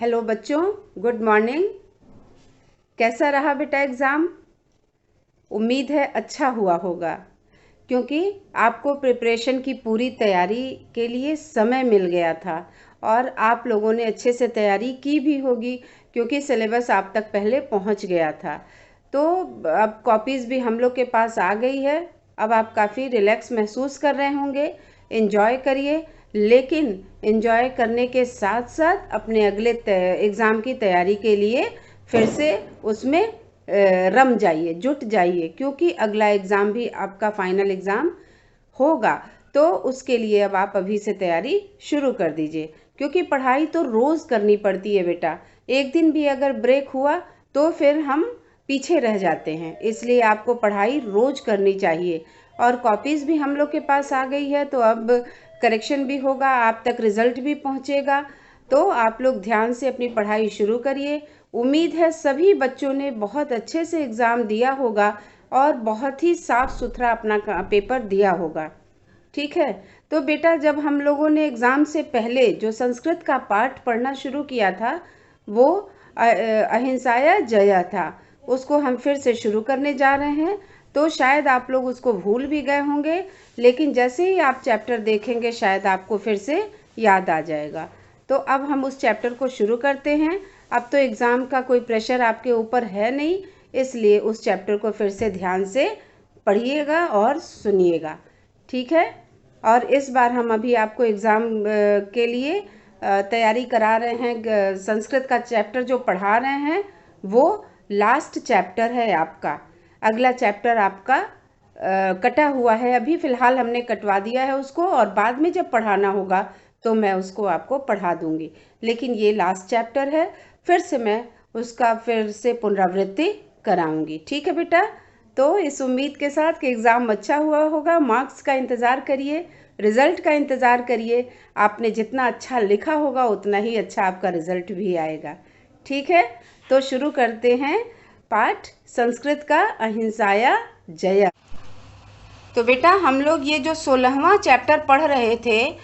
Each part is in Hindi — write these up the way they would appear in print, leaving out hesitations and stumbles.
हेलो बच्चों, गुड मॉर्निंग। कैसा रहा बेटा एग्ज़ाम? उम्मीद है अच्छा हुआ होगा, क्योंकि आपको प्रिपरेशन की पूरी तैयारी के लिए समय मिल गया था और आप लोगों ने अच्छे से तैयारी की भी होगी, क्योंकि सिलेबस आप तक पहले पहुंच गया था। तो अब कॉपीज़ भी हम लोग के पास आ गई है। अब आप काफ़ी रिलैक्स महसूस कर रहे होंगे। एंजॉय करिए, लेकिन एंजॉय करने के साथ साथ अपने अगले एग्ज़ाम की तैयारी के लिए फिर से उसमें रम जाइए, जुट जाइए, क्योंकि अगला एग्ज़ाम भी आपका फाइनल एग्ज़ाम होगा। तो उसके लिए अब आप अभी से तैयारी शुरू कर दीजिए, क्योंकि पढ़ाई तो रोज़ करनी पड़ती है बेटा। एक दिन भी अगर ब्रेक हुआ तो फिर हम पीछे रह जाते हैं, इसलिए आपको पढ़ाई रोज़ करनी चाहिए। और कॉपीज़ भी हम लोग के पास आ गई है, तो अब करेक्शन भी होगा, आप तक रिज़ल्ट भी पहुंचेगा। तो आप लोग ध्यान से अपनी पढ़ाई शुरू करिए। उम्मीद है सभी बच्चों ने बहुत अच्छे से एग्ज़ाम दिया होगा और बहुत ही साफ सुथरा अपना पेपर दिया होगा। ठीक है, तो बेटा जब हम लोगों ने एग्ज़ाम से पहले जो संस्कृत का पाठ पढ़ना शुरू किया था, वो अहिंसाया जया था। उसको हम फिर से शुरू करने जा रहे हैं। तो शायद आप लोग उसको भूल भी गए होंगे, लेकिन जैसे ही आप चैप्टर देखेंगे शायद आपको फिर से याद आ जाएगा। तो अब हम उस चैप्टर को शुरू करते हैं। अब तो एग्ज़ाम का कोई प्रेशर आपके ऊपर है नहीं, इसलिए उस चैप्टर को फिर से ध्यान से पढ़िएगा और सुनिएगा। ठीक है, और इस बार हम अभी आपको एग्ज़ाम के लिए तैयारी करा रहे हैं। संस्कृत का चैप्टर जो पढ़ा रहे हैं वो लास्ट चैप्टर है आपका। अगला चैप्टर आपका कटा हुआ है, अभी फ़िलहाल हमने कटवा दिया है उसको, और बाद में जब पढ़ाना होगा तो मैं उसको आपको पढ़ा दूंगी। लेकिन ये लास्ट चैप्टर है, फिर से मैं उसका फिर से पुनरावृत्ति कराऊंगी। ठीक है बेटा, तो इस उम्मीद के साथ कि एग्ज़ाम अच्छा हुआ होगा, मार्क्स का इंतज़ार करिए, रिज़ल्ट का इंतज़ार करिए। आपने जितना अच्छा लिखा होगा उतना ही अच्छा आपका रिज़ल्ट भी आएगा। ठीक है, तो शुरू करते हैं पाठ संस्कृत का अहिंसाया जया। तो बेटा हम लोग ये जो 16वां चैप्टर पढ़ रहे थे,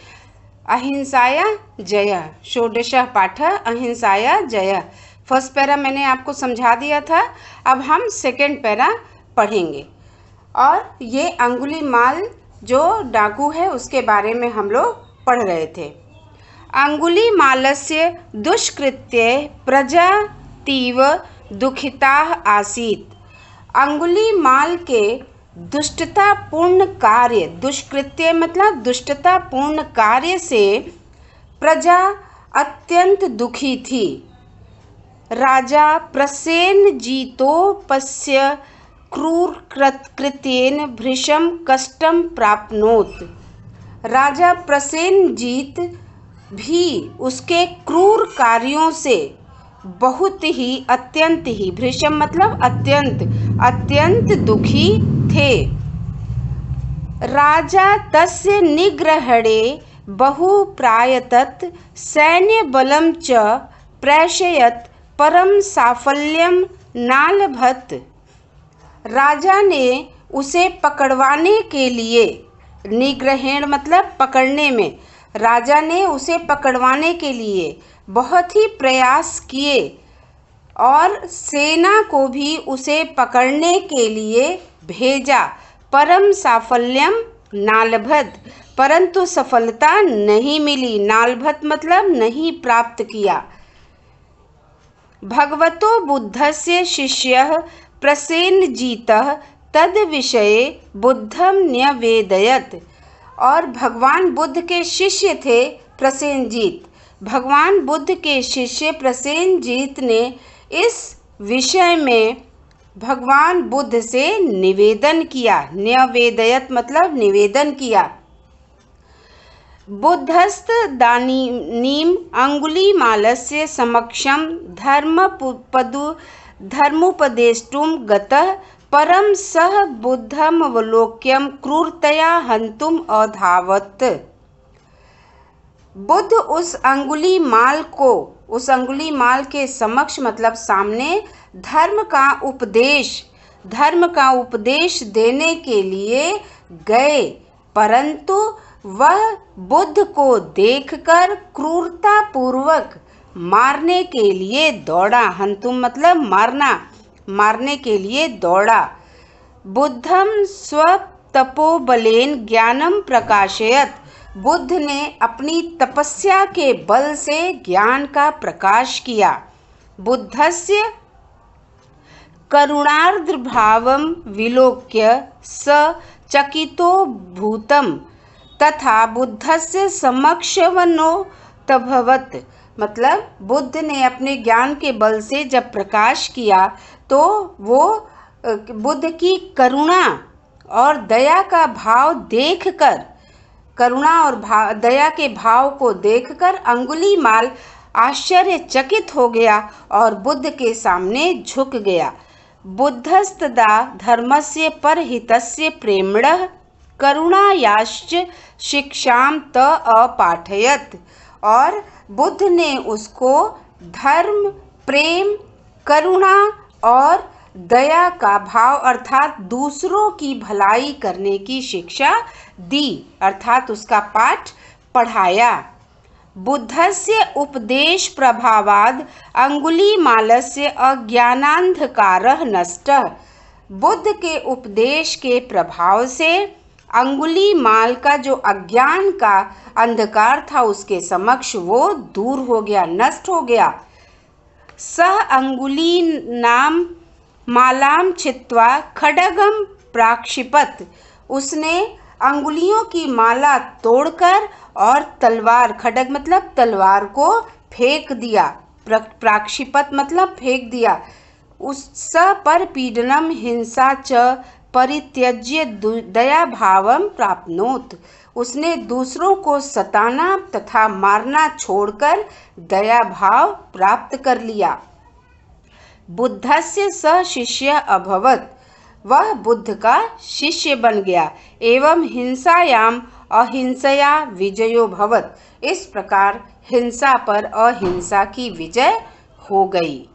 अहिंसाया जया, षोडशः पाठ अहिंसाया जया। फर्स्ट पैरा मैंने आपको समझा दिया था। अब हम सेकेंड पैरा पढ़ेंगे, और ये अंगुलीमाल जो डाकू है उसके बारे में हम लोग पढ़ रहे थे। अंगुलीमालस्य दुष्कृत्ये प्रजा तीव दुखिताः आसीत्। अंगुलीमाल के दुष्टतापूर्ण कार्य, दुष्कृत्य मतलब दुष्टतापूर्ण कार्य से प्रजा अत्यंत दुखी थी। राजा प्रसेनजीतोपस्य क्रूरकृत्येन भृशं कष्टं प्राप्नोत्। राजा प्रसेनजीत भी उसके क्रूर कार्यों से बहुत ही, अत्यंत ही, भृशम मतलब अत्यंत, अत्यंत दुखी थे। राजा तस्य निग्रहणे बहुप्रायतत् सैन्यबलं च प्रेषयत् परम साफल्यम नालभत। राजा ने उसे पकड़वाने के लिए, निग्रहण मतलब पकड़ने में, राजा ने उसे पकड़वाने के लिए बहुत ही प्रयास किए और सेना को भी उसे पकड़ने के लिए भेजा। परम साफल्यम नालभत, परंतु सफलता नहीं मिली। नालभत मतलब नहीं प्राप्त किया। भगवतो बुद्धस्य शिष्यः प्रसेनजीतः तद विषये बुद्धं न्यवेदयत्। और भगवान बुद्ध के शिष्य थे प्रसेनजीत। भगवान बुद्ध के शिष्य प्रसेनजीत ने इस विषय में भगवान बुद्ध से निवेदन किया। न्यवेदयत मतलब निवेदन किया। बुद्धस्त दानीम अंगुलीमालस्य समक्षम धर्मुपदेष्टुं गतः परम सह बुद्धमवलोक्यं क्रूरतया हन्तुम अधावत्। बुद्ध उस अंगुलीमाल के समक्ष मतलब सामने धर्म का उपदेश देने के लिए गए, परंतु वह बुद्ध को देखकर क्रूरता पूर्वक मारने के लिए दौड़ा। हंतुम मतलब मारना, मारने के लिए दौड़ा। बुद्धम स्वतपोबलेन ज्ञानम प्रकाशयत। बुद्ध ने अपनी तपस्या के बल से ज्ञान का प्रकाश किया। बुद्धस्य करुणार्द्रभावं विलोक्य स चकितो भूतम तथा बुद्धस्य समक्षवनोतभवत्। मतलब बुद्ध ने अपने ज्ञान के बल से जब प्रकाश किया तो वो बुद्ध की करुणा और दया का भाव देखकर, करुणा और दया के भाव को देखकर अंगुलीमाल आश्चर्यचकित हो गया और बुद्ध के सामने झुक गया। बुद्धस्तदा धर्मस्य परहितस्य प्रेम्णः करुणायाश्च शिक्षाम त अपाठयत्। और बुद्ध ने उसको धर्म, प्रेम, करुणा और दया का भाव अर्थात दूसरों की भलाई करने की शिक्षा दी, अर्थात उसका पाठ पढ़ाया। बुद्धस्य उपदेश प्रभावाद अंगुलीमालस्य अज्ञानांधकारः नष्टः। बुद्ध के उपदेश के प्रभाव से अंगुलीमाल का जो अज्ञान का अंधकार था उसके समक्ष वो दूर हो गया, नष्ट हो गया। सह अंगुली नाम मालाम छित्वा खड्गम प्राक्षिपत। उसने अंगुलियों की माला तोड़कर और तलवार, खड्ग मतलब तलवार को फेंक दिया, प्राक्षिपत मतलब फेंक दिया। उस स पर पीडनम हिंसा च परित्यज्य दया भावम प्राप्नोत। उसने दूसरों को सताना तथा मारना छोड़कर दया भाव प्राप्त कर लिया। बुद्धस्य स शिष्य अभवत। वह बुद्ध का शिष्य बन गया। एवं हिंसायाम अहिंसया विजयो भवत। इस प्रकार हिंसा पर अहिंसा की विजय हो गई।